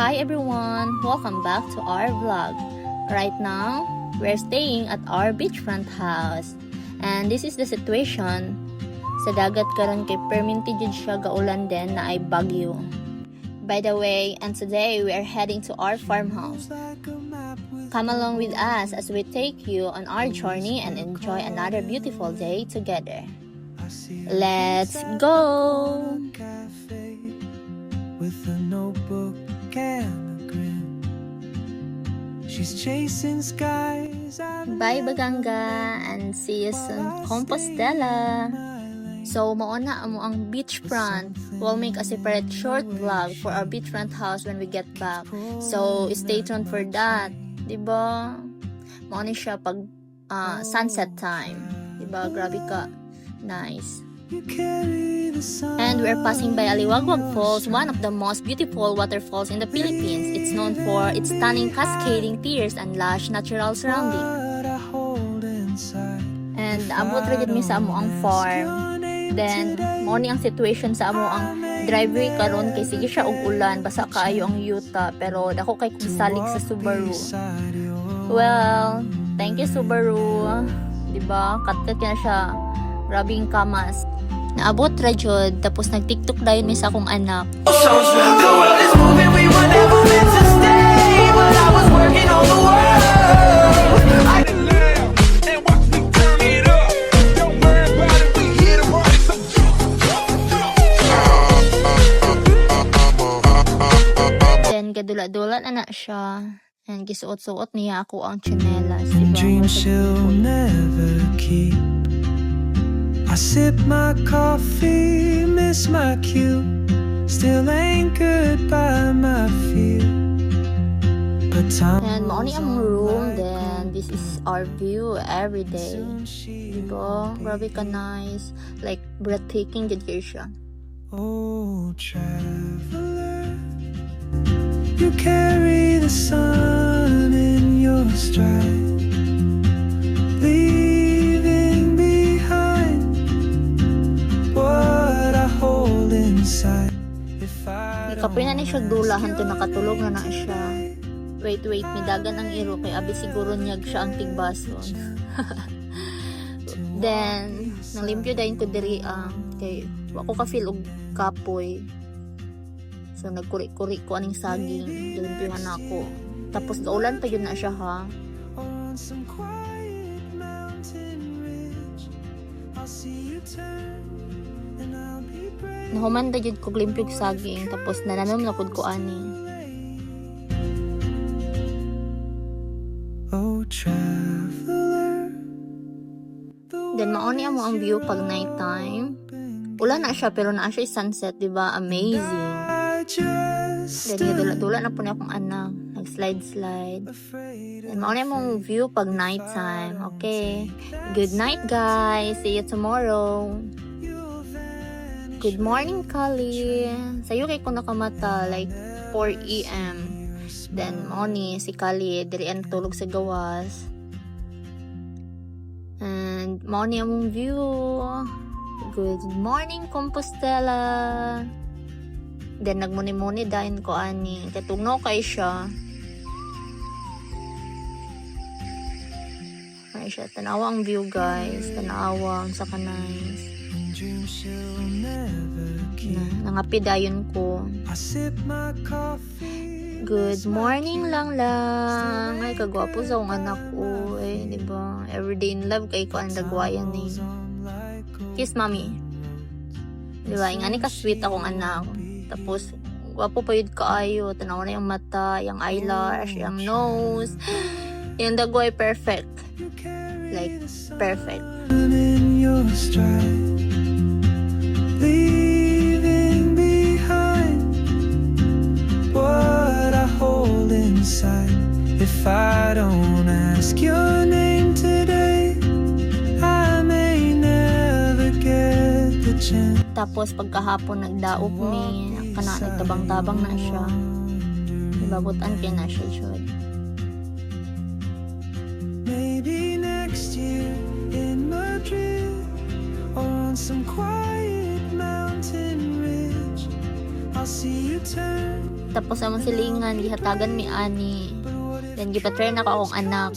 Hi everyone! Welcome back to our vlog. Right now, we're staying at our beachfront house. And this is the situation. Sa dagat karon kay perminti jud siya gaulan din na ay bagyo. By the way, and today we are heading to our farmhouse. Come along with us as we take you on our journey and enjoy another beautiful day together. Let's go! With a notebook and a grin, she's chasing skies. Bye Baganga and see you soon Compostela. So mauna amo ang beachfront. We'll make a separate short vlog for our beachfront house when we get back. So stay tuned for that. Diba? Mauna siya pag sunset time. Diba? Grabe ka. Nice. And we're passing by Aliwagwag Falls, one of the most beautiful waterfalls in the Philippines. It's known for its stunning cascading piers and lush natural surrounding. And abot ra gid mi sa amo ang farm. Then morning ang situation sa amo ang driveway karon kay sige siya og ulan, basa kaayo ang yuta, pero dako kay kusalig sa Subaru. Well, thank you Subaru. Diba? Kat-kat na siya. Grabing kamas. Naabot ra jud, tapos nag-TikTok dayon mi sa akong anak. The world is moving, we were never meant to stay, but I was working on the world. I can laugh and watch me turn it up. Don't worry about it, we hit a rock. Then gadula-dula na siya. And gisuot-suot niya ako ang tsinelas. Diba? Dreams she'll never keep. I sip my coffee, miss my cue, still anchored by my fear. But time And mauni ang room, then this is our view every day. Diba? Grabe ka nice. Like breathtaking gid kayo siya. oh traveler, you carry the sun in your stride, leaving behind what I hold inside. If I Kapoy na ni siya dulahan to nakatulog na na siya. Wait, midagan ang iro kay abi siguro niyag siya ang tigbason. Then, nalimpyo dayon ko diri kay ako ka feel og kapoy. So nagkuri-kuri ko aning saging, nalimpyohan ako. Tapos gaulan pa yun na siya ha. on some quiet mountain ridge, I'll see you turn and I'll be brave. Nahuman da jud ko limpyog saging, tapos nananom na pud ko ani. Oh traveler, Then mauni mo ang view pag nighttime. Ulan na siya pero naa siya sunset, di ba? Amazing. I just Then dula-dula na po niya akong anak. Nag-slide. afraid Then mauni mong view pag nighttime. Okay. Good night guys. See you tomorrow. Good morning Kali. Sayo kay ko nakamata like 4 AM. Then mauni si Kali diri ang tulog sa gawas. And mauni among view. Good morning Compostela. Then nagmuni-muni dahin ko ani. Katungnaw kay siya. Ay siya. Tanawa ang view guys. Tanawa. Ang saka nice. dreams she'll never keep. Nangapi dayon ko. I sip my coffee. Good morning lang. Ay kagwapo sa akong anak ko. Eh, di ba? Everyday in love kay ko ang dagwayan eh. Kiss mommy. Di ba? Ingani ka sweet akong anak. Tapos gwapo pa yun kaayo. Tanaw na yung mata, yung eyelash, yung nose. Yung dagway perfect. Like perfect. In your stride, leaving behind what I hold inside. If I don't ask your name today, I may never get the chance. Tapos pagkahapon nagdaog mi, kana nagtabang-tabang na siya. Ibabutan kay na siya jud. Maybe next year in Madrid or on some quiet mountain ridge, I'll see you turn Tapos among silingan, gihatagan mi ani. Then gipatrain ako akong anak.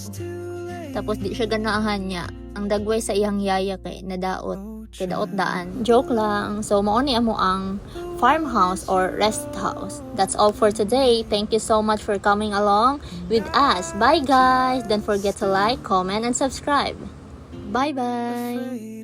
Tapos di siya ganahan niya. Ang dagway sa iyang yaya kay nadaot. Kay daot daan. Joke lang. So mao ni amo ang farmhouse or rest house. That's all for today. Thank you so much for coming along with us. Bye guys. Don't forget to like, comment, and subscribe. Bye bye.